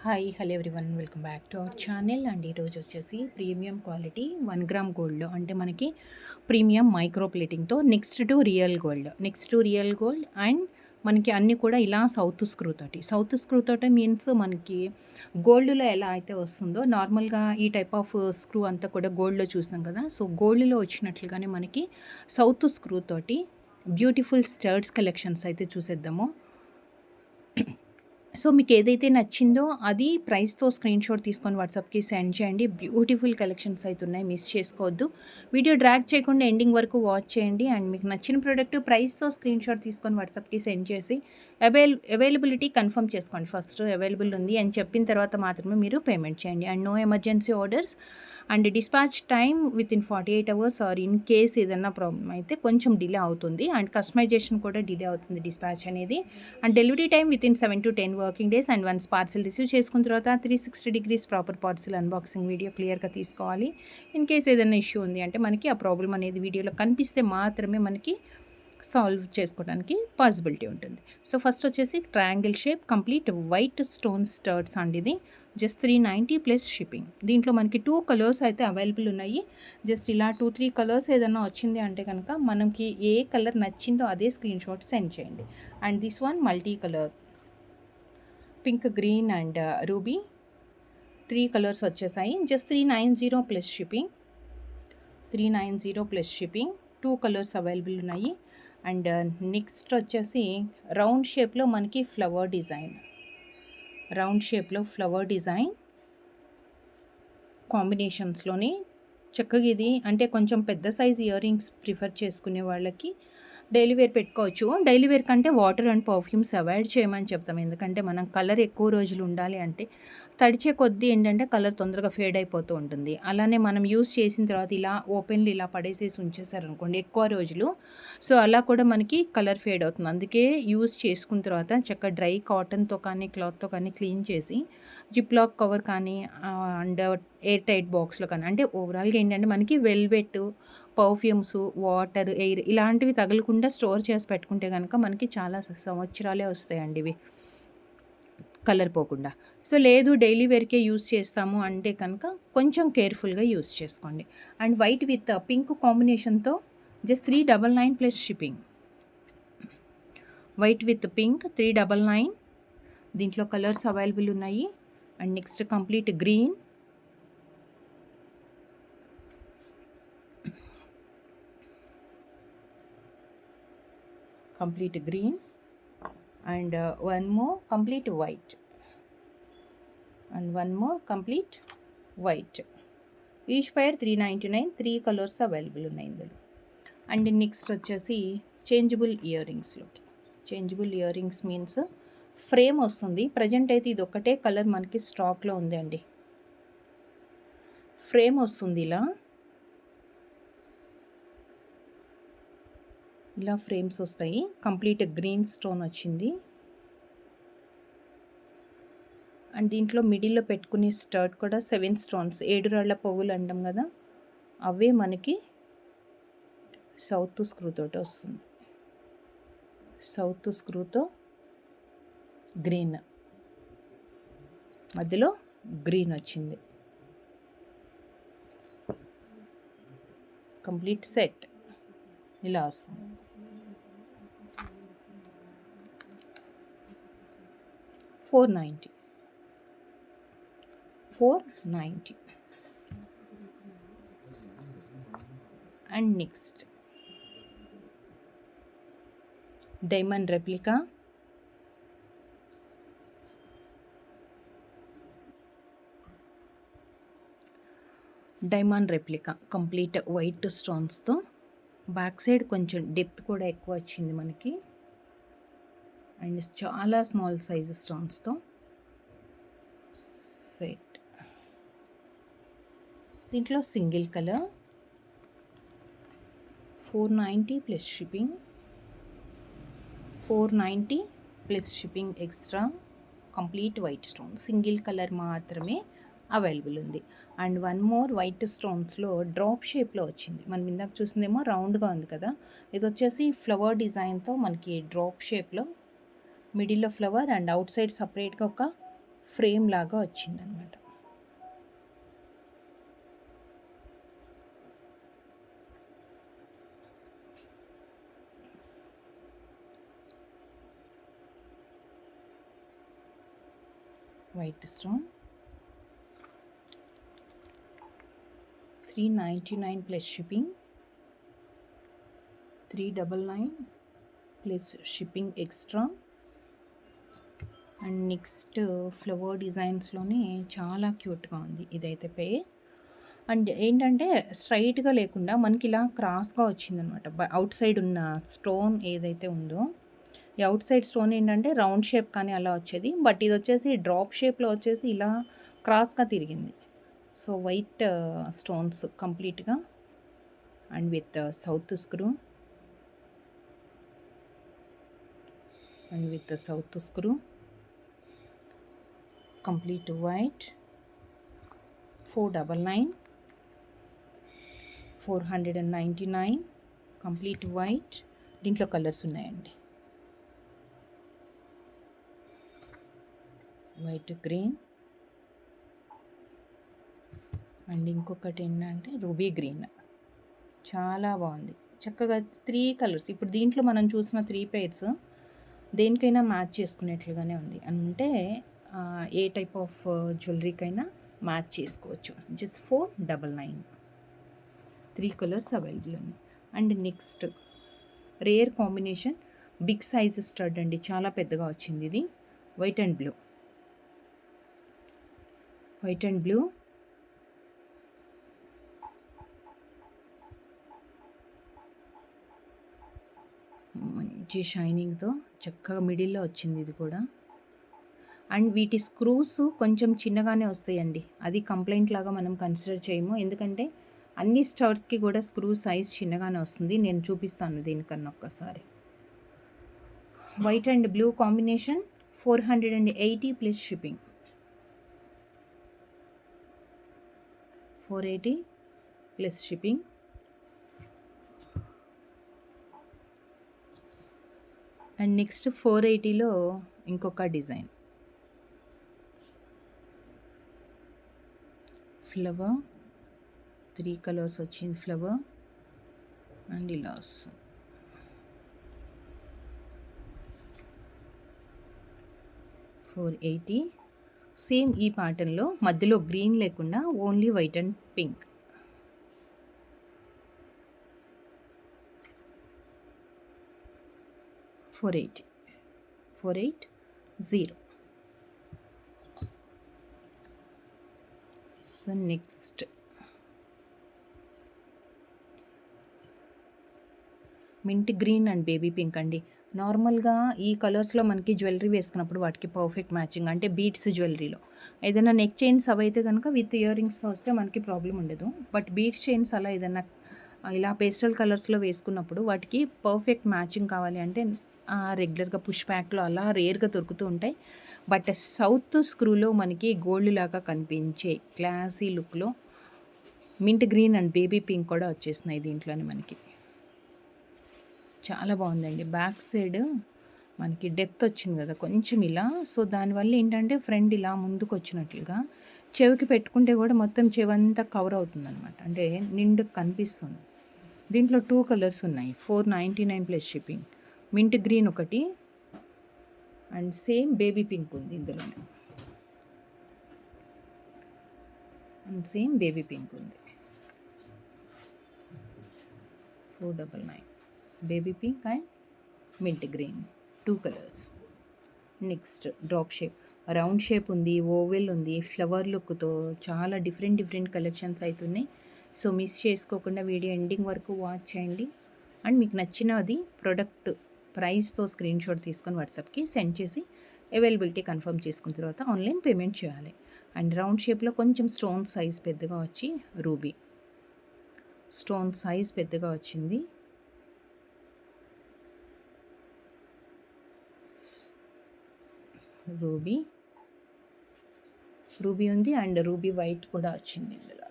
Hi hello everyone, welcome back to our channel. And ఈరోజు వచ్చేసి premium quality 1 gram గోల్డ్లో, అంటే మనకి ప్రీమియం మైక్రో ప్లేటింగ్తో next to real gold and మనకి అన్నీ కూడా ఇలా సౌత్ స్క్రూ తోటి మీన్స్ మనకి గోల్డ్లో ఎలా అయితే వస్తుందో నార్మల్గా ఈ టైప్ ఆఫ్ స్క్రూ అంతా కూడా గోల్డ్లో చూసాం కదా. సో గోల్డ్లో వచ్చినట్లుగానే మనకి సౌత్ స్క్రూ తోటి బ్యూటిఫుల్ స్టర్డ్స్ కలెక్షన్స్ అయితే చూసేద్దాము. సో మీకు ఏదైతే నచ్చిందో అది ప్రైస్తో స్క్రీన్ షాట్ తీసుకొని వాట్సాప్కి సెండ్ చేయండి. బ్యూటిఫుల్ కలెక్షన్స్ అయితే ఉన్నాయి, మిస్ చేసుకోవద్దు. వీడియో డ్రాగ్ చేయకుండా ఎండింగ్ వరకు వాచ్ చేయండి. అండ్ మీకు నచ్చిన ప్రోడక్ట్ ప్రైస్తో స్క్రీన్ షాట్ తీసుకొని వాట్సాప్కి సెండ్ చేసి అవైలబిలిటీ కన్ఫర్మ్ చేసుకోండి. ఫస్ట్ అవైలబుల్ ఉంది అని చెప్పిన తర్వాత మాత్రమే మీరు పేమెంట్ చేయండి. And no emergency orders and dispatch time within 48 hours or in case ఏదన్నా ప్రాబ్లం అయితే కొంచెం డిలే అవుతుంది. అండ్ కస్టమైజేషన్ కూడా డిలే అవుతుంది డిస్పాచ్ అనేది. And delivery time within 7 to 10 working days. And once parcel receive చేసుకున్న తర్వాత 360 degrees proper parcel unboxing video క్లియర్గా తీసుకోవాలి. ఇన్ కేస్ ఏదైనా ఇష్యూ ఉంది అంటే మనకి ఆ ప్రాబ్లం అనేది వీడియోలో కనిపిస్తే మాత్రమే మనకి సాల్వ్ చేసుకోవడానికి పాసిబిలిటీ ఉంటుంది. సో ఫస్ట్ వచ్చేసి triangle shape complete white stone studs అండి. ఇది జస్ట్ 390 ప్లస్ షిప్పింగ్. దీంట్లో మనకి 2 కలర్స్ అయితే అవైలబుల్ ఉన్నాయి. జస్ట్ ఇలా 2-3 కలర్స్ ఏదైనా వచ్చింది అంటే కనుక మనకి ఏ కలర్ నచ్చిందో అదే స్క్రీన్ షాట్ సెండ్ చేయండి. And this one multi colour pink, green and ruby 3 colours వచ్చేసాయి. Just 390 plus shipping. 390 plus shipping. 2 colours available ఉన్నాయి. అండ్ నెక్స్ట్ వచ్చేసి రౌండ్ షేప్లో మనకి ఫ్లవర్ డిజైన్ కాంబినేషన్స్లోని చక్కగా ఇది అంటే కొంచెం పెద్ద సైజ్ ఇయర్ రింగ్స్ ప్రిఫర్ చేసుకునే వాళ్ళకి డైలీ వేర్ పెట్టుకోవచ్చు. డైలీ వేర్ కంటే వాటర్ అండ్ పర్ఫ్యూమ్స్ అవాయిడ్ చేయమని చెప్తాం. ఎందుకంటే మనం కలర్ ఎక్కువ రోజులు ఉండాలి అంటే తడిచే కొద్దీ ఏంటంటే కలర్ తొందరగా ఫేడ్ అయిపోతూ ఉంటుంది. అలానే మనం యూస్ చేసిన తర్వాత ఇలా ఓపెన్లీ ఇలా పడేసేసి ఉంచేసారనుకోండి ఎక్కువ రోజులు, సో అలా కూడా మనకి కలర్ ఫేడ్ అవుతుంది. అందుకే యూస్ చేసుకున్న తర్వాత చక్కగా డ్రై కాటన్తో కానీ క్లాత్తో కానీ క్లీన్ చేసి జిప్లాక్ కవర్ కానీ అండ్ ఎయిర్ టైట్ బాక్స్లో కానీ, అంటే ఓవరాల్గా ఏంటంటే మనకి వెల్వెట్, పర్ఫ్యూమ్స్, వాటర్, ఎయిర్ ఇలాంటివి తగలకుండా స్టోర్ చేసి పెట్టుకుంటే కనుక మనకి చాలా సంవత్సరాలే వస్తాయండి ఇవి కలర్ పోకుండా. సో లేదు డైలీ వేర్కే యూస్ చేస్తాము అంటే కనుక కొంచెం కేర్ఫుల్గా యూస్ చేసుకోండి. అండ్ వైట్ విత్ పింక్ కాంబినేషన్తో just 399 plus shipping. White with pink 399. దీంట్లో కలర్స్ అవైలబుల్ ఉన్నాయి. And next complete green, and one more complete white and one more complete white. Each pair 399. 3 colours available ఉన్నాయి ఇందులో. And next వచ్చేసి changeable ear rings means frame వస్తుంది. Present అయితే ఇది ఒక్కటే colour మనకి స్టాక్లో ఉందండి. ఫ్రేమ్ వస్తుంది ఇలా ఫ్రేమ్స్ వస్తాయి. కంప్లీట్ గ్రీన్ స్టోన్ వచ్చింది. అండ్ దీంట్లో మిడిల్లో పెట్టుకునే స్టర్ట్ కూడా 7 స్టోన్స్, 7 రాళ్ల పువ్వులు అంటాం కదా, అవే మనకి సౌత్ స్క్రూతో వస్తుంది. సౌత్ స్క్రూతో గ్రీన్, మధ్యలో గ్రీన్ వచ్చింది. కంప్లీట్ సెట్ ఇలా వస్తుంది. 490. And next diamond replica. Complete white స్టోన్స్తో బ్యాక్ సైడ్ కొంచెం డెప్త్ కూడా ఎక్కువ వచ్చింది మనకి. అండ్ చాలా స్మాల్ సైజ్ స్టోన్స్తో సెట్. దీంట్లో single colour 490 plus shipping. 490 plus shipping extra. Complete white stone, single colour మాత్రమే అవైలబుల్ ఉంది. అండ్ వన్ మోర్ వైట్ స్టోన్స్లో డ్రాప్ షేప్లో వచ్చింది. మనం ఇందాక చూసిందేమో రౌండ్గా ఉంది కదా, ఇది వచ్చేసి ఫ్లవర్ డిజైన్తో మనకి డ్రాప్ షేప్లో మిడిల్లో ఫ్లవర్ అండ్ అవుట్ సైడ్ సపరేట్గా ఒక ఫ్రేమ్ లాగా వచ్చిందనమాట. White stone 399 plus shipping, 399 plus shipping extra. And next flower డిజైన్స్లోనే చాలా క్యూట్గా ఉంది ఇదైతే పేర్. అండ్ ఏంటంటే స్ట్రైట్గా లేకుండా మనకి ఇలా క్రాస్గా వచ్చిందనమాట. అవుట్ సైడ్ ఉన్న స్టోన్ ఏదైతే ఉందో, ఈ అవుట్ సైడ్ స్టోన్ ఏంటంటే రౌండ్ షేప్ కానీ అలా వచ్చేది, బట్ ఇది వచ్చేసి డ్రాప్ షేప్లో వచ్చేసి ఇలా క్రాస్గా తిరిగింది. సో వైట్ స్టోన్స్ కంప్లీట్గా and with south screw complete white 499 499 complete white. దీంట్లో కలర్స్ ఉన్నాయండి, వైట్ గ్రీన్ అండ్ ఇంకొకటి ఏంటంటే రూబీ గ్రీన్. చాలా బాగుంది, చక్కగా 3 కలర్స్. ఇప్పుడు దీంట్లో మనం చూసిన 3 పేర్స్ దేనికైనా మ్యాచ్ చేసుకునేట్లుగానే ఉంది. అంటే ఏ టైప్ ఆఫ్ జ్యువెలరీకైనా మ్యాచ్ చేసుకోవచ్చు. జస్ట్ 499, 3 కలర్స్ అవైలబుల్ ఉంది. And next rare combination big size stud అండి, చాలా పెద్దగా వచ్చింది ఇది. వైట్ అండ్ బ్లూ మంచి షైనింగ్తో చక్కగా మిడిల్లో వచ్చింది ఇది కూడా. అండ్ వీటి స్క్రూస్ కొంచెం చిన్నగానే వస్తాయండి, అది కంప్లైంట్ లాగా మనం కన్సిడర్ చేయము. ఎందుకంటే అన్ని స్టడ్స్కి కూడా స్క్రూ సైజ్ చిన్నగానే వస్తుంది. నేను చూపిస్తాను దీనికన్నా ఒక్కసారి. White and blue combination 480 plus shipping, 480 plus shipping. And next 480లో ఇంకొక డిజైన్ ఫ్లవర్, 3 కలర్స్ వచ్చింది ఫ్లవర్ అండ్ ఇలా వస్తుంది. 480 సేమ్ ఈ ప్యాటర్న్లో మధ్యలో గ్రీన్ లేకుండా only white and pink. Four eight zero. So next mint green and baby pink అండి. నార్మల్గా ఈ కలర్స్లో మనకి జ్యువెలరీ వేసుకున్నప్పుడు వాటికి పర్ఫెక్ట్ మ్యాచింగ్, అంటే బీట్స్ జ్యువెలరీలో ఏదైనా నెక్ చైన్స్ అవి అయితే కనుక విత్ ఇయర్ రింగ్స్తో వస్తే మనకి ప్రాబ్లం ఉండదు. బట్ బీట్స్ చైన్స్ అలా ఏదైనా ఇలా పేస్టల్ కలర్స్లో వేసుకున్నప్పుడు వాటికి పర్ఫెక్ట్ మ్యాచింగ్ కావాలి అంటే రెగ్యులర్గా పుష్ బ్యాక్లో అలా రేర్గా దొరుకుతూ ఉంటాయి. బట్ సౌత్ స్క్రూలో మనకి గోల్డ్ లాగా కనిపించే క్లాసీ లుక్లో mint green and baby pink కూడా వచ్చేసినాయి దీంట్లోనే మనకి. చాలా బాగుందండి. బ్యాక్ సైడ్ మనకి డెప్త్ వచ్చింది కదా కొంచెం ఇలా, సో దానివల్ల ఏంటంటే ఫ్రంట్ ఇలా ముందుకు వచ్చినట్లుగా చెవికి పెట్టుకుంటే కూడా మొత్తం చెవంతా కవర్ అవుతుంది అనమాట, అంటే నిండు కనిపిస్తుంది. దీంట్లో 2 కలర్స్ ఉన్నాయి, 499 ప్లస్ షిప్పింగ్. మింట్ గ్రీన్ ఒకటి అండ్ సేమ్ బేబీ పింక్ ఉంది ఇందులోనే, అండ్ సేమ్ బేబీ పింక్ ఉంది. 499 baby pink and mint green, 2 colours. Next drop shape, round shape ఉంది, ఓవెల్ ఉంది, ఫ్లవర్ లుక్తో చాలా డిఫరెంట్ కలెక్షన్స్ అవుతున్నాయి. సో మిస్ చేసుకోకుండా వీడియో ఎండింగ్ వరకు వాచ్ చేయండి. అండ్ మీకు నచ్చినది ప్రోడక్ట్ ప్రైస్తో స్క్రీన్ షాట్ తీసుకొని వాట్సాప్కి సెండ్ చేసి అవైలబిలిటీ కన్ఫర్మ్ చేసుకున్న తర్వాత ఆన్లైన్ పేమెంట్ చేయాలి. అండ్ రౌండ్ షేప్లో కొంచెం స్టోన్ సైజ్ పెద్దగా వచ్చి రూబీ స్టోన్ సైజ్ పెద్దగా వచ్చింది. రూబీ ఉంది అండ్ రూబీ వైట్ కూడా వచ్చింది ఇందులో.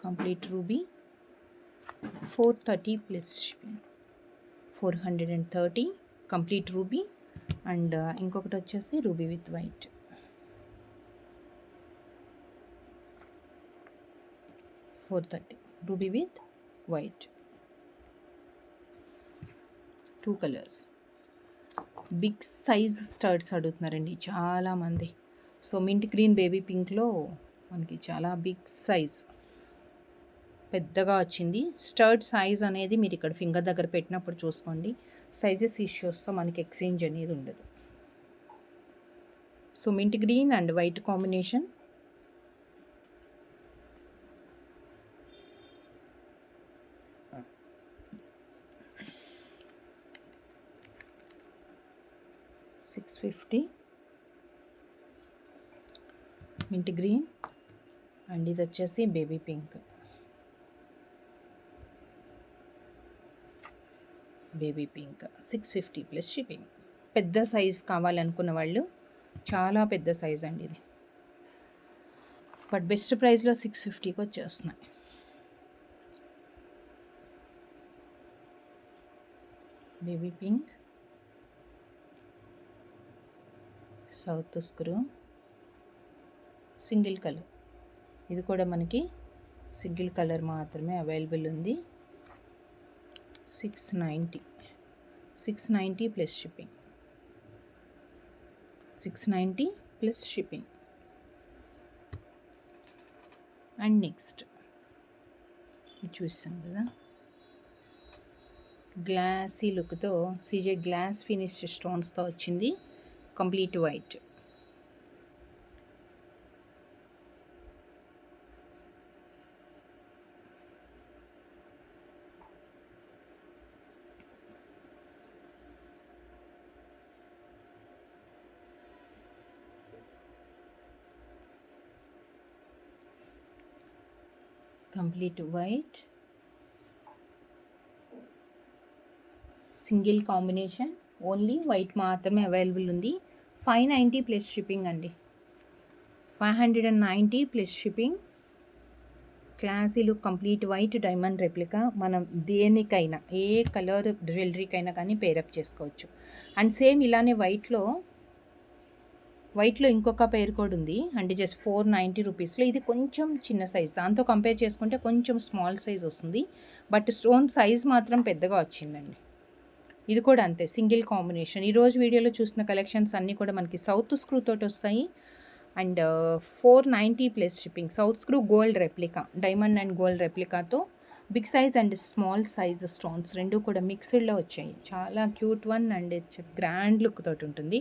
Complete ruby 430 plus shipping, 430 complete ruby and ఇంకొకటి వచ్చేసి ruby with white. $430 ruby with white, 2 colours. Big size studs అడుగుతున్నారండి చాలామంది. సో మింట్ గ్రీన్ బేబీ పింక్లో మనకి చాలా బిగ్ సైజ్ పెద్దగా వచ్చింది. స్టర్ట్ సైజ్ అనేది మీరు ఇక్కడ ఫింగర్ దగ్గర పెట్టినప్పుడు చూసుకోండి. సైజెస్ ఇష్యూస్తో మనకి ఎక్స్చేంజ్ అనేది ఉండదు. So mint green and white combination. $650 mint green and ఇది వచ్చేసి baby pink. Baby pink 650 plus shipping. పెద్ద సైజ్ కావాలనుకున్న వాళ్ళు చాలా పెద్ద సైజ్ అండి ఇది, బట్ బెస్ట్ ప్రైస్లో 650కి వచ్చేస్తున్నాయి. Baby pink, south screw, single colour. ఇది కూడా మనకి సింగిల్ కలర్ మాత్రమే అవైలబుల్ ఉంది. 690 plus shipping. 690 plus shipping. And next ఇది చూస్తాం కదా, గ్లాసీ లుక్తో సీజే గ్లాస్ ఫినిష్ స్టోన్స్తో వచ్చింది. Complete white. Complete white, single combination, only white మాత్రమే అవైలబుల్ ఉంది. 590 ప్లస్ షిప్పింగ్ అండి. 590 plus shipping. Classy look, complete white diamond replica. మనం దేనికైనా ఏ కలర్ జ్యువెలరీకైనా కానీ పేరప్ చేసుకోవచ్చు. అండ్ సేమ్ ఇలానే వైట్లో ఇంకొక పేర్ కోడ్ ఉంది అంటే జస్ట్ 490 రూపీస్లో. ఇది కొంచెం చిన్న సైజ్, దాంతో కంపేర్ చేసుకుంటే కొంచెం స్మాల్ సైజ్ వస్తుంది, బట్ స్టోన్ సైజ్ మాత్రం పెద్దగా వచ్చిందండి. ఇది కూడా అంతే, సింగిల్ కాంబినేషన్. ఈరోజు వీడియోలో చూసిన కలెక్షన్స్ అన్నీ కూడా మనకి సౌత్ స్క్రూ తోటి వస్తాయి. And 490 plus shipping. South screw gold replica, diamond and gold రెప్లికాతో big size and small size stones రెండు కూడా మిక్స్డ్లో వచ్చాయి. చాలా cute one and grand look తోటి ఉంటుంది.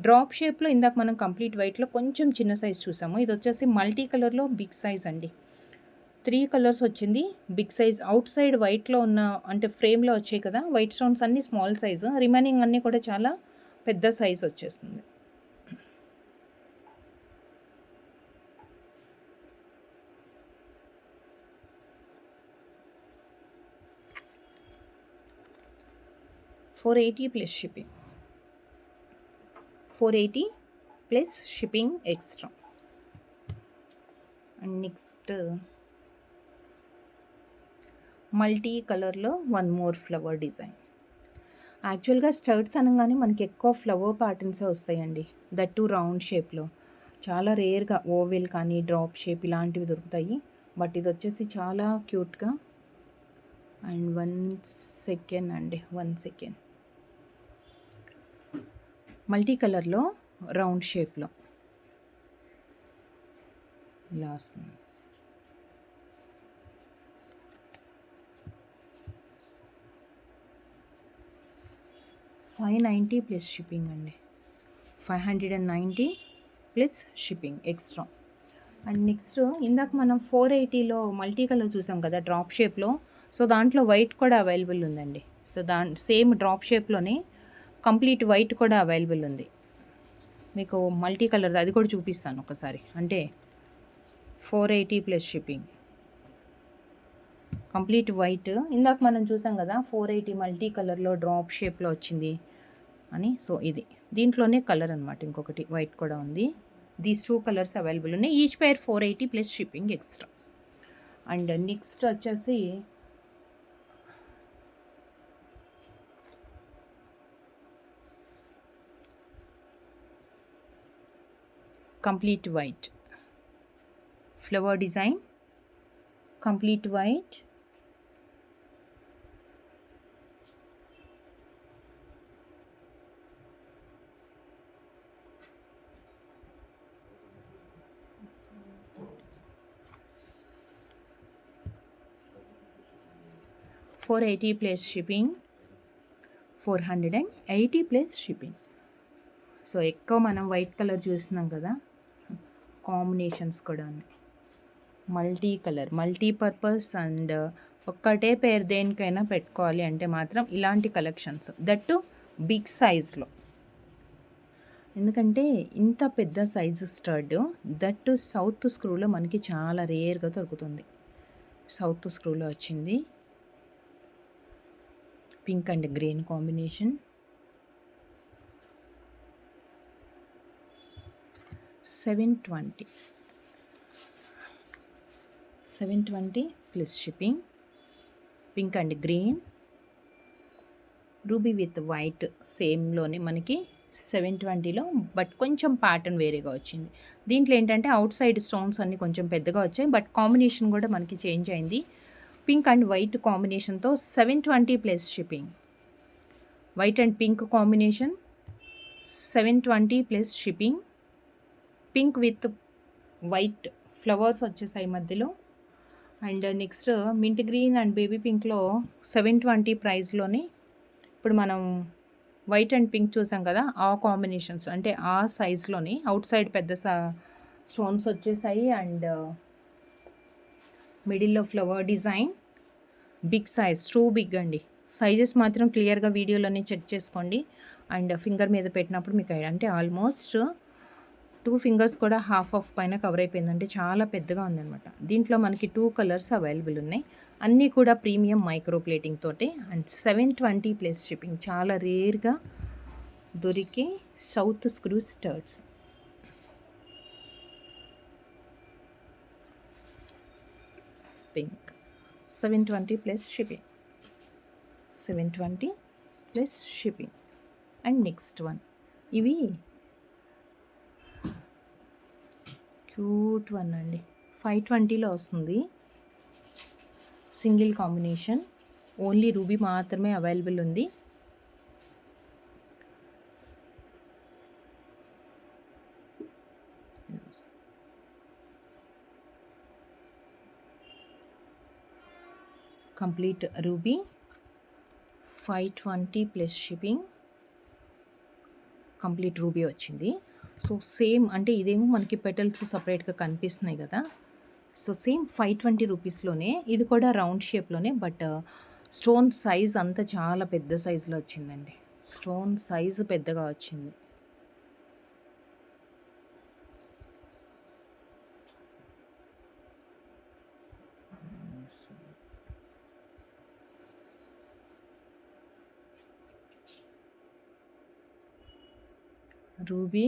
డ్రాప్ షేప్లో ఇందాక మనం కంప్లీట్ వైట్లో కొంచెం చిన్న సైజ్ చూసాము. ఇది వచ్చేసి మల్టీ కలర్లో బిగ్ సైజ్ అండి. 3 కలర్స్ వచ్చింది, బిగ్ సైజ్. అవుట్ సైడ్ వైట్లో ఉన్న అంటే ఫ్రేమ్లో వచ్చాయి కదా వైట్ స్టోన్స్ అన్నీ స్మాల్ సైజు, రిమైనింగ్ అన్నీ కూడా చాలా పెద్ద సైజ్ వచ్చేస్తుంది. $480 plus shipping. 480 plus shipping extra. And next multi కలర్లో వన్ మోర్ ఫ్లవర్ డిజైన్. యాక్చువల్గా స్టర్ట్స్ అనగానే మనకి ఎక్కువ ఫ్లవర్ ప్యాటర్న్సే వస్తాయండి, దట్టు రౌండ్ షేప్లో. చాలా రేర్గా ఓవెల్ కానీ డ్రాప్ షేప్ ఇలాంటివి దొరుకుతాయి, బట్ ఇది వచ్చేసి చాలా క్యూట్గా. అండ్ 1 సెకండ్ అండి, 1 సెకండ్. మల్టీ కలర్లో రౌండ్ షేప్లో ఇలా వస్తుంది. $590 ప్లస్ షిప్పింగ్ అండి. 590 plus shipping extra. And next ఇందాక మనం 480లో మల్టీ కలర్ చూసాం కదా డ్రాప్ షేప్లో. సో దాంట్లో వైట్ కూడా అవైలబుల్ ఉందండి. సో సేమ్ డ్రాప్ షేప్లోనే కంప్లీట్ వైట్ కూడా అవైలబుల్ ఉంది. మీకు మల్టీ కలర్ అది కూడా చూపిస్తాను ఒకసారి. అంటే 480 ప్లస్ షిప్పింగ్, కంప్లీట్ వైట్. ఇందాక మనం చూసాం కదా 480 మల్టీ కలర్లో డ్రాప్ షేప్లో వచ్చింది అని. సో ఇది దీంట్లోనే కలర్ అనమాట, ఇంకొకటి వైట్ కూడా ఉంది. దీస్ 2 కలర్స్ అవైలబుల్ ఉన్నాయి. Each pair 480 plus shipping extra. And next వచ్చేసి complete white. Flower design, complete white. $480 plus shipping. 480 plus shipping. So ఎక్కువ మనం వైట్ కలర్ చూస్తున్నాం కదా, కాంబినేషన్స్ కూడా ఉన్నాయి. మల్టీ కలర్, మల్టీపర్పస్ అండ్ ఒక్కటే పేరు దేనికైనా పెట్టుకోవాలి అంటే మాత్రం ఇలాంటి కలెక్షన్స్, దట్టు బిగ్ సైజ్లో. ఎందుకంటే ఇంత పెద్ద సైజు స్టడ్, దట్టు సౌత్ స్క్రూలో మనకి చాలా రేర్గా దొరుకుతుంది. సౌత్ స్క్రూలో వచ్చింది. Pink and green combination. 720 plus shipping. Pink and green, ruby with white సేమ్లోనే మనకి 720లో, బట్ కొంచెం ప్యాటర్న్ వేరేగా వచ్చింది. దీంట్లో ఏంటంటే అవుట్ సైడ్ స్టోన్స్ అన్నీ కొంచెం పెద్దగా వచ్చాయి, బట్ కాంబినేషన్ కూడా మనకి చేంజ్ అయింది. పింక్ అండ్ వైట్ కాంబినేషన్తో 720 plus shipping. White and pink combination 720 plus shipping. Pink with white flowers వచ్చేసాయి మధ్యలో. And next mint green and baby పింక్లో 720 ప్రైస్లోనే ఇప్పుడు మనం వైట్ అండ్ పింక్ చూసాం కదా, ఆ కాంబినేషన్స్ అంటే ఆ సైజ్లోని అవుట్ సైడ్ పెద్ద స్టోన్స్ వచ్చేసాయి. అండ్ మిడిల్లో flower design, big size, true big అండి. సైజెస్ మాత్రం క్లియర్గా వీడియోలోనే చెక్ చేసుకోండి. అండ్ ఫింగర్ మీద పెట్టినప్పుడు మీకు అంటే ఆల్మోస్ట్ 2 ఫింగర్స్ కూడా హాఫ్ ఆఫ్ పైన కవర్ అయిపోయిందంటే చాలా పెద్దగా ఉందన్నమాట. దీంట్లో మనకి 2 కలర్స్ అవైలబుల్ ఉన్నాయి. అన్నీ కూడా ప్రీమియం మైక్రో ప్లేటింగ్ తోటి. And 720 plus shipping. చాలా రేర్గా దొరికే south screw స్టర్ట్స్. Pink 720 plus shipping. 720 plus shipping. And next one, ఇవి క్యూట్ వన్ అండి. 520లో వస్తుంది. సింగిల్ కాంబినేషన్, ఓన్లీ రూబీ మాత్రమే అవైలబుల్ ఉంది. Complete ruby, 520 plus shipping. Complete ruby వచ్చింది. సో సేమ్ అంటే ఇదేమో మనకి పెటల్స్ సపరేట్గా కనిపిస్తున్నాయి కదా, సో సేమ్ 520 రూపీస్లోనే ఇది కూడా రౌండ్ షేప్లోనే, బట్ స్టోన్ సైజ్ అంతా చాలా పెద్ద సైజులో వచ్చిందండి. స్టోన్ సైజు పెద్దగా వచ్చింది. Ruby,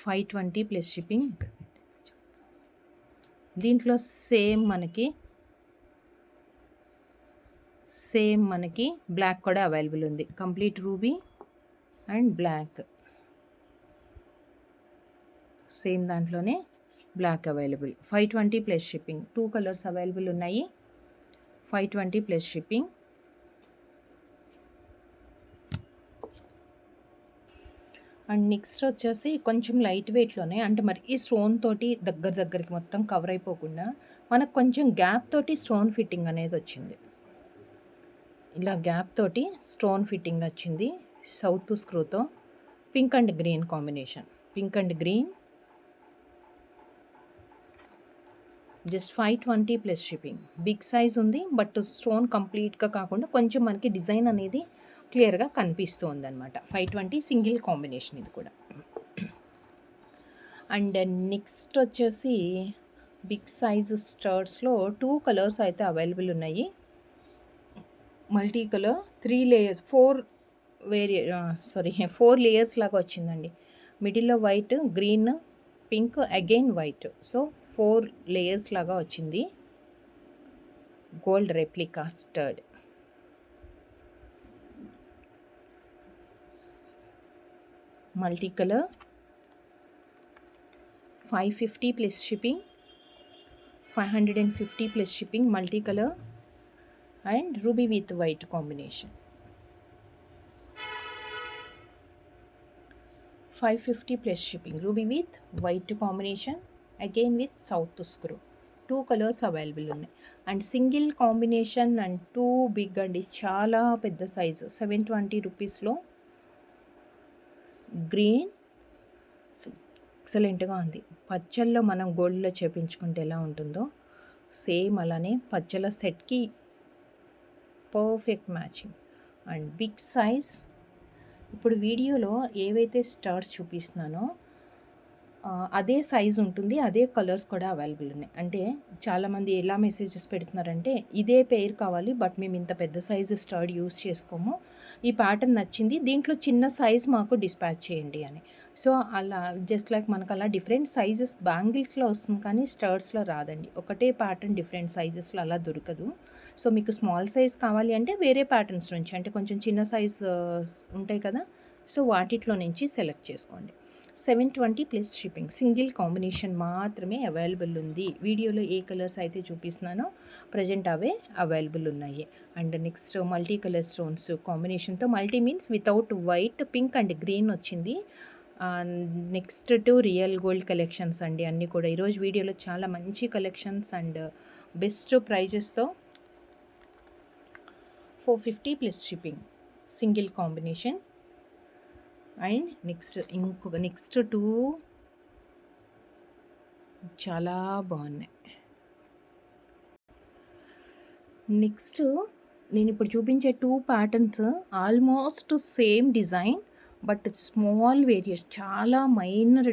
$520 plus shipping. దీంట్లో సేమ్ మనకి బ్లాక్ కూడా అవైలబుల్ ఉంది. Complete ruby and black, same దాంట్లోనే black available. 520 plus shipping. 2 colours available ఉన్నాయి. 520 ప్లస్ షిప్పింగ్. అండ్ నెక్స్ట్ వచ్చేసి కొంచెం లైట్ వెయిట్లోనే, అంటే మరి ఈ స్టోన్ తోటి దగ్గరికి మొత్తం కవర్ అయిపోకుండా మనకు కొంచెం గ్యాప్ తోటి స్టోన్ ఫిట్టింగ్ అనేది వచ్చింది. ఇలా గ్యాప్ తోటి స్టోన్ ఫిట్టింగ్ వచ్చింది సౌత్ స్క్రూతో. Pink and green combination. Pink and green, just 520 plus shipping. Big size ఉంది, బట్ స్టోన్ కంప్లీట్గా కాకుండా కొంచెం మనకి డిజైన్ అనేది క్లియర్గా కనిపిస్తూ ఉందన్నమాట. 520 సింగిల్ కాంబినేషన్ ఇది కూడా. అండ్ నెక్స్ట్ వచ్చేసి బిగ్ సైజ్ స్టర్ట్స్లో 2 కలర్స్ అయితే అవైలబుల్ ఉన్నాయి. మల్టీ కలర్ 3 లేయర్స్, 4 లేయర్స్ లాగా వచ్చిందండి. మిడిల్లో white, green, pink, again white. So 4 layers లాగా వచ్చింది. Gold replica స్టర్డ్. Multi colour 550 plus shipping, 550 plus shipping, multi colour and ruby with white combination. 550 plus shipping, ruby with white combination, again with south screw. 2 colours available ఉన్నాయి and single combination and two big అండి, చాలా పెద్ద size. 720 రూపీస్లో green ఎక్సలెంట్గా ఉంది. పచ్చల్లో మనం గోల్డ్లో చేపించుకుంటే ఎలా ఉంటుందో సేమ్ అలానే పచ్చల సెట్కి perfect matching and big size. ఇప్పుడు వీడియోలో ఏవైతే స్టార్స్ చూపిస్తున్నానో అదే సైజ్ ఉంటుంది, అదే కలర్స్ కూడా అవైలబుల్ ఉన్నాయి. అంటే చాలామంది ఎలా మెసేజెస్ పెడుతున్నారంటే ఇదే పెయిర్ కావాలి బట్ మేము ఇంత పెద్ద సైజు స్టర్డ్ యూస్ చేసుకోము, ఈ ప్యాటర్న్ నచ్చింది, దీంట్లో చిన్న సైజ్ మాకు డిస్పాచ్ చేయండి అని. సో అలా జస్ట్ లైక్ మనకు అలా డిఫరెంట్ సైజెస్ బ్యాంగిల్స్లో వస్తుంది కానీ స్టర్డ్స్లో రాదండి. ఒకటే ప్యాటర్న్ డిఫరెంట్ సైజెస్లో అలా దొరకదు. సో మీకు స్మాల్ సైజ్ కావాలి అంటే వేరే ప్యాటర్న్స్ నుంచి, అంటే కొంచెం చిన్న సైజ్ ఉంటాయి కదా, సో వాటిట్లో నుంచి సెలెక్ట్ చేసుకోండి. 720 ప్లస్ షిప్పింగ్, సింగిల్ కాంబినేషన్ మాత్రమే అవైలబుల్ ఉంది. వీడియోలో ఏ కలర్స్ అయితే చూపిస్తున్నానో ప్రజెంట్ అవే అవైలబుల్ ఉన్నాయి. And next multi colour stones కాంబినేషన్తో, multi means without white, pink and green వచ్చింది. Next to real gold collections అండి అన్నీ కూడా. ఈరోజు వీడియోలో చాలా మంచి కలెక్షన్స్ అండ్ బెస్ట్ ప్రైజెస్తో 450 plus shipping, single combination. And next two చాలా బాగున్నాయి. నెక్స్ట్ నేను ఇప్పుడు చూపించే two patterns almost same design but small variation, చాలా మైనర్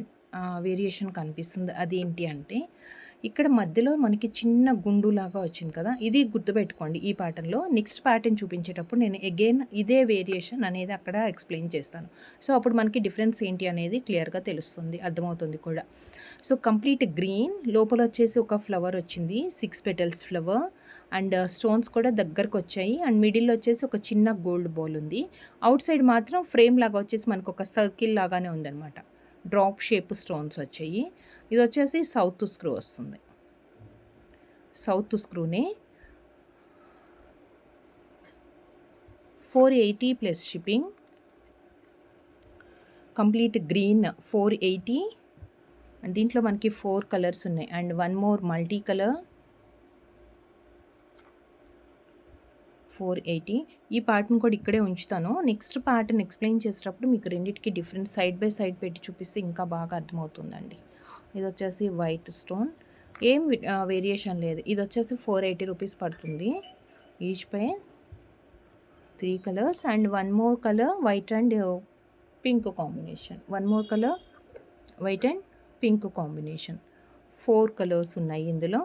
వేరియేషన్ కనిపిస్తుంది. అదేంటి అంటే ఇక్కడ మధ్యలో మనకి చిన్న గుండులాగా వచ్చింది కదా, ఇది గుర్తుపెట్టుకోండి ఈ ప్యాటర్న్లో. నెక్స్ట్ ప్యాటర్న్ చూపించేటప్పుడు నేను అగైన్ ఇదే వేరియేషన్ అనేది అక్కడ ఎక్స్ప్లెయిన్ చేస్తాను. సో అప్పుడు మనకి డిఫరెన్స్ ఏంటి అనేది క్లియర్గా తెలుస్తుంది, అర్థమవుతుంది కూడా. సో కంప్లీట్ గ్రీన్, లోపల వచ్చేసి ఒక ఫ్లవర్ వచ్చింది, 6 పెటల్స్ ఫ్లవర్ అండ్ స్టోన్స్ కూడా దగ్గరకు వచ్చాయి అండ్ మిడిల్లో వచ్చేసి ఒక చిన్న గోల్డ్ బాల్ ఉంది. అవుట్ సైడ్ మాత్రం ఫ్రేమ్ లాగా వచ్చేసి మనకు ఒక సర్కిల్ లాగానే ఉందన్నమాట, డ్రాప్ షేప్ స్టోన్స్ వచ్చాయి. ఇది వచ్చేసి సౌత్ స్క్రూ వస్తుంది, సౌత్ స్క్రూనే 480 plus shipping, complete green 480 and దీంట్లో మనకి 4 కలర్స్ ఉన్నాయి and one more multi colour 480. ఈ పార్ట్ని కూడా ఇక్కడే ఉంచుతాను. నెక్స్ట్ పార్ట్ని ఎక్స్ప్లెయిన్ చేసేటప్పుడు మీకు రెండింటికి డిఫరెంట్ సైడ్ బై సైడ్ పెట్టి చూపిస్తే ఇంకా బాగా అర్థమవుతుందండి. ఇది వచ్చేసి వైట్ స్టోన్, ఏం వేరియేషన్ లేదు. ఇది వచ్చేసి 480 రూపీస్ పడుతుంది. Each pair 3 colours and one more colour white and pink combination, one more colour white and pink combination. 4 colours ఉన్నాయి ఇందులో.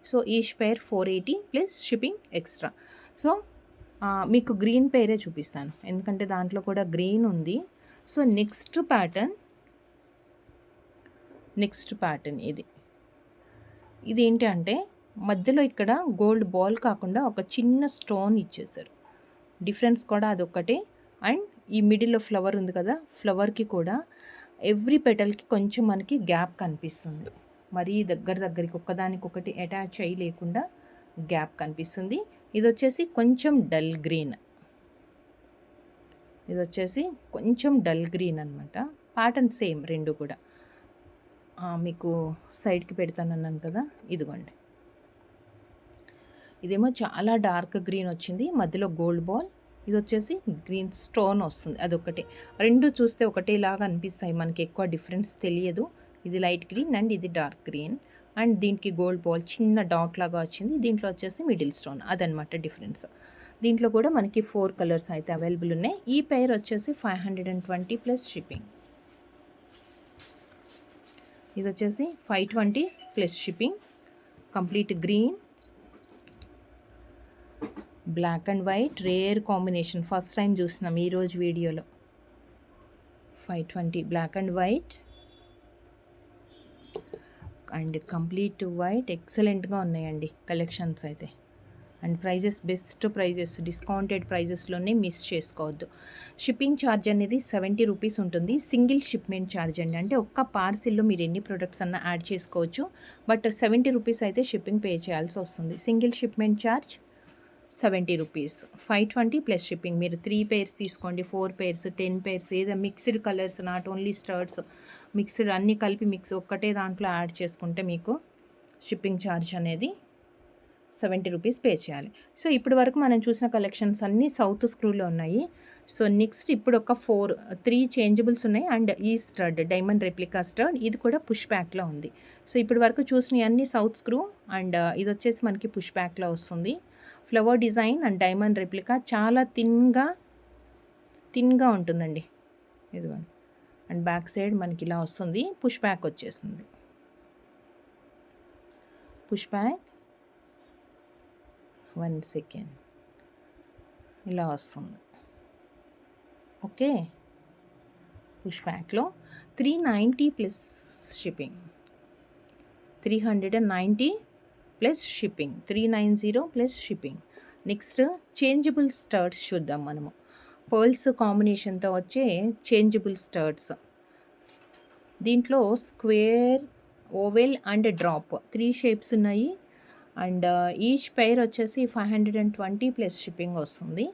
So each pair 480 plus shipping extra. So మీకు గ్రీన్ పేరే చూపిస్తాను ఎందుకంటే దాంట్లో కూడా గ్రీన్ ఉంది. సో నెక్స్ట్ ప్యాటర్న్ ఇది ఏంటి అంటే మధ్యలో ఇక్కడ గోల్డ్ బాల్ కాకుండా ఒక చిన్న స్టోన్ ఇచ్చేసారు, డిఫరెన్స్ కూడా అదొక్కటే. అండ్ ఈ మిడిల్లో ఫ్లవర్ ఉంది కదా, ఫ్లవర్కి కూడా ఎవ్రీ పెటల్కి కొంచెం మనకి గ్యాప్ కనిపిస్తుంది, మరీ దగ్గరికి ఒక్కదానికొకటి అటాచ్ అయ్యి లేకుండా గ్యాప్ కనిపిస్తుంది. ఇది వచ్చేసి కొంచెం డల్ గ్రీన్, ఇది వచ్చేసి కొంచెం డల్ గ్రీన్ అనమాట. ప్యాటర్న్ సేమ్ రెండు కూడా. మీకు సైడ్కి పెడతానన్నాను కదా, ఇదిగోండి. ఇదేమో చాలా డార్క్ గ్రీన్ వచ్చింది, మధ్యలో గోల్డ్ బాల్. ఇది వచ్చేసి గ్రీన్ స్టోన్ వస్తుంది, అదొకటే. రెండు చూస్తే ఒకటేలాగా అనిపిస్తాయి, మనకి ఎక్కువ డిఫరెన్స్ తెలియదు. ఇది లైట్ గ్రీన్ అండ్ ఇది డార్క్ గ్రీన్ అండ్ దీనికి గోల్డ్ బాల్ చిన్న డాట్ లాగా వచ్చింది. దీంట్లో వచ్చేసి మిడిల్ స్టోన్, అదనమాట డిఫరెన్స్. దీంట్లో కూడా మనకి 4 కలర్స్ అయితే అవైలబుల్ ఉన్నాయి. ఈ పేర్ వచ్చేసి 520 ప్లస్ షిప్పింగ్. ఇది వచ్చేసి 520 plus shipping. Complete green, black and white, rare combination, first time చూస్తున్నాం ఈరోజు వీడియోలో. 520 black and white and complete white. ఎక్సలెంట్గా ఉన్నాయండి కలెక్షన్స్ అయితే. And prices best prices, discounted ప్రైజెస్లోనే మిస్ చేసుకోవద్దు. షిప్పింగ్ ఛార్జ్ అనేది 70 రూపీస్ ఉంటుంది. సింగిల్ షిప్మెంట్ ఛార్జ్ అండి, అంటే ఒక్క పార్సిల్లో మీరు ఎన్ని ప్రొడక్ట్స్ అన్నా యాడ్ చేసుకోవచ్చు. బట్ 70 రూపీస్ అయితే షిప్పింగ్ పే చేయాల్సి వస్తుంది. Single shipment charge 70 rupees, 520 plus shipping. మీరు 3 పేర్స్ తీసుకోండి, 4 పేర్స్, 10 పేర్స్, ఏదో mixed colours, not only స్టర్ట్స్, mixed అన్నీ కలిపి ఒక్కటే దాంట్లో యాడ్ చేసుకుంటే మీకు షిప్పింగ్ ఛార్జ్ అనేది 70 రూపీస్ పే చేయాలి. సో ఇప్పటి వరకు మనం చూసిన కలెక్షన్స్ అన్నీ సౌత్ స్క్రూలో ఉన్నాయి. సో నెక్స్ట్ ఇప్పుడు ఒక 3 చేంజబుల్స్ ఉన్నాయి. అండ్ ఈ స్టడ్ డైమండ్ రెప్లికా స్టడ్, ఇది కూడా పుష్ బ్యాక్లో ఉంది. సో ఇప్పటి వరకు చూసినవి అన్నీ సౌత్ స్క్రూ, అండ్ ఇది వచ్చేసి మనకి పుష్ బ్యాక్లో వస్తుంది. Flower design and diamond replica, చాలా థిన్గా ఉంటుందండి ఇదిగోండి. అండ్ బ్యాక్ సైడ్ మనకి ఇలా వస్తుంది, పుష్ బ్యాక్ వచ్చేసింది. పుష్ బ్యాక్ 1 సెకండ్ ఇలా వస్తుంది. ఓకే, పుష్ బ్యాక్లో 390 plus shipping, 390 plus shipping, 390 plus shipping. Next changeable studs చూద్దాం మనము. పర్ల్స్ కాంబినేషన్తో వచ్చే చేంజబుల్ స్టర్ట్స్. దీంట్లో square, oval and drop 3 shapes ఉన్నాయి. అండ్ ఈచ్ పెయిర్ వచ్చేసి 520 ప్లస్ షిప్పింగ్ వస్తుంది.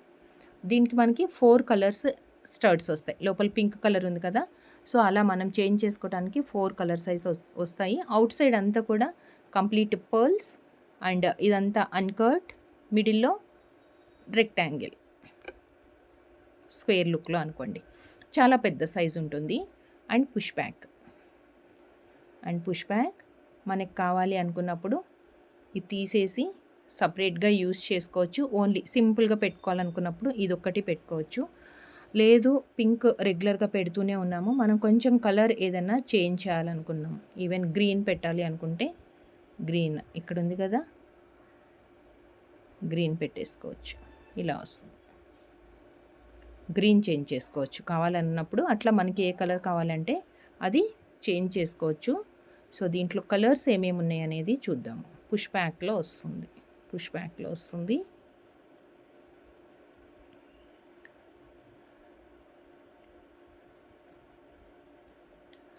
దీనికి మనకి 4 కలర్స్ స్టర్ట్స్ వస్తాయి. లోపల పింక్ కలర్ ఉంది కదా, సో అలా మనం చేంజ్ చేసుకోవడానికి 4 కలర్ సైజ్ వస్తాయి. అవుట్ సైడ్ అంతా కూడా కంప్లీట్ పర్ల్స్, అండ్ ఇదంతా అన్కట్, మిడిల్లో రెక్టాంగిల్, స్క్వేర్ లుక్లో అనుకోండి. చాలా పెద్ద సైజ్ ఉంటుంది. అండ్ పుష్ బ్యాక్ మనకు కావాలి అనుకున్నప్పుడు ఇది తీసేసి సపరేట్గా యూస్ చేసుకోవచ్చు. ఓన్లీ సింపుల్గా పెట్టుకోవాలనుకున్నప్పుడు ఇది ఒక్కటి పెట్టుకోవచ్చు. లేదు పింక్ రెగ్యులర్గా పెడుతూనే ఉన్నాము, మనం కొంచెం కలర్ ఏదైనా చేంజ్ చేయాలనుకున్నాము, ఈవెన్ గ్రీన్ పెట్టాలి అనుకుంటే గ్రీన్ ఇక్కడ ఉంది కదా, గ్రీన్ పెట్టేసుకోవచ్చు. ఇలా వస్తుంది, గ్రీన్ చేంజ్ చేసుకోవచ్చు కావాలన్నప్పుడు. అట్లా మనకి ఏ కలర్ కావాలంటే అది చేంజ్ చేసుకోవచ్చు. సో దీంట్లో కలర్స్ ఏమేమి ఉన్నాయి అనేది చూద్దాము. పుష్ బ్యాక్లో వస్తుంది.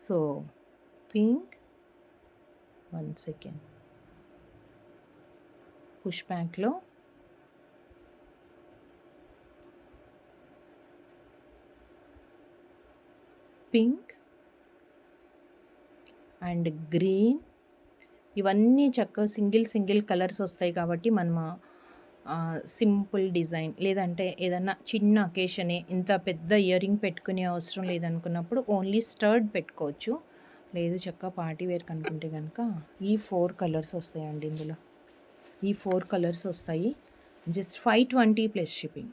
సో పింక్, 1 సెకండ్, పుష్ బ్యాక్లో పింక్ అండ్ గ్రీన్, ఇవన్నీ చక్కగా సింగిల్ కలర్స్ వస్తాయి కాబట్టి మనం సింపుల్ డిజైన్, లేదంటే ఏదన్నా చిన్న అకేషనే, ఇంత పెద్ద ఇయర్ రింగ్ పెట్టుకునే అవసరం లేదనుకున్నప్పుడు ఓన్లీ స్టర్డ్ పెట్టుకోవచ్చు. లేదు చక్కగా పార్టీ వేర్ కనుకుంటే కనుక ఈ 4 కలర్స్ వస్తాయండి. ఇందులో ఈ 4 కలర్స్ వస్తాయి. Just 520 plus shipping,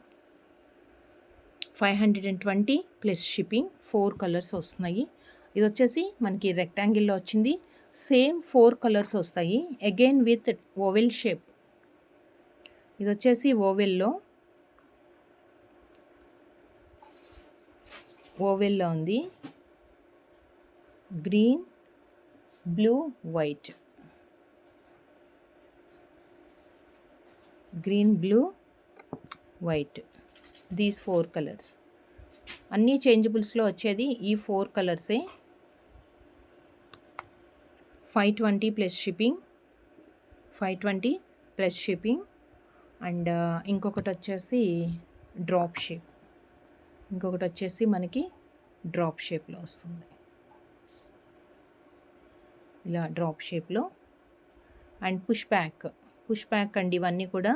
520 plus shipping. 4 colours వస్తున్నాయి. ఇది వచ్చేసి మనకి రెక్టాంగిల్లో వచ్చింది. సేమ్ 4 కలర్స్ వస్తాయి, అగైన్ విత్ ఓవెల్ షేప్. ఇది వచ్చేసి ఓవెల్లో ఉంది. Green, blue, white, these 4 colours. అన్నీ చేంజబుల్స్లో వచ్చేది ఈ 4 కలర్సే. 520 plus shipping, 520 plus shipping. And ఇంకొకటి వచ్చేసి డ్రాప్ షేప్, ఇంకొకటి వచ్చేసి మనకి డ్రాప్ షేప్లో వస్తుంది, ఇలా డ్రాప్ షేప్లో. అండ్ పుష్ బ్యాక్ అండి, ఇవన్నీ కూడా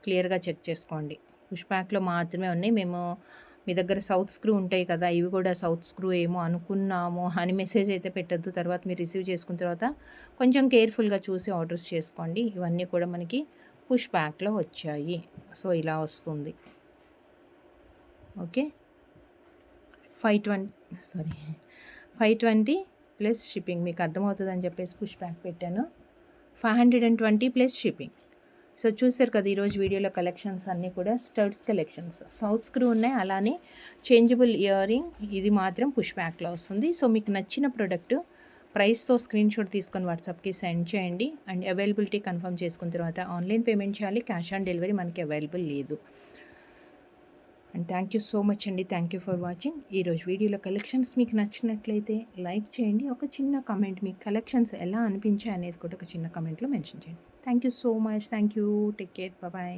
క్లియర్గా చెక్ చేసుకోండి. పుష్ బ్యాక్లో మాత్రమే ఉన్నాయి. మేము మీ దగ్గర సౌత్ స్క్రూ ఉంటాయి కదా, ఇవి కూడా సౌత్ స్క్రూ ఏమో అనుకున్నాము అని మెసేజ్ అయితే పెట్టద్దు. తర్వాత మీరు రిసీవ్ చేసుకున్న తర్వాత కొంచెం కేర్ఫుల్గా చూసి ఆర్డర్స్ చేసుకోండి. ఇవన్నీ కూడా మనకి పుష్ బ్యాక్లో వచ్చాయి. సో ఇలా వస్తుంది. ఓకే, 520 ప్లస్ షిప్పింగ్, మీకు అర్థమవుతుందని చెప్పేసి పుష్ బ్యాక్ పెట్టాను. 520 ప్లస్ షిప్పింగ్. సో చూసారు కదా ఈరోజు వీడియోలో కలెక్షన్స్ అన్నీ కూడా స్టడ్స్ కలెక్షన్స్. సౌత్ స్క్రూ ఉన్నాయి, అలానే చేంజబుల్ ఇయర్ రింగ్, ఇది మాత్రం పుష్ బ్యాక్లో వస్తుంది. సో మీకు నచ్చిన ప్రోడక్ట్ ప్రైస్‌తో స్క్రీన్‌షాట్ తీసుకొని వాట్సాప్‌కి సెండ్ చేయండి. అండ్ అవైలబిలిటీ కన్ఫర్మ్ చేసుకున్న తర్వాత ఆన్‌లైన్ పేమెంట్ చేయాలి. క్యాష్ ఆన్ డెలివరీ మనకి అవైలబుల్ లేదు. And thank you so much అండి. Thank you for watching. ఈరోజు వీడియోలో కలెక్షన్స్ మీకు నచ్చినట్లయితే లైక్ చేయండి. ఒక చిన్న కామెంట్ మీకు కలెక్షన్స్ ఎలా అనిపించాయి అనేది కూడా ఒక చిన్న కామెంట్‌లో మెన్షన్ చేయండి. Thank you so much. Thank you. Take care. Bye.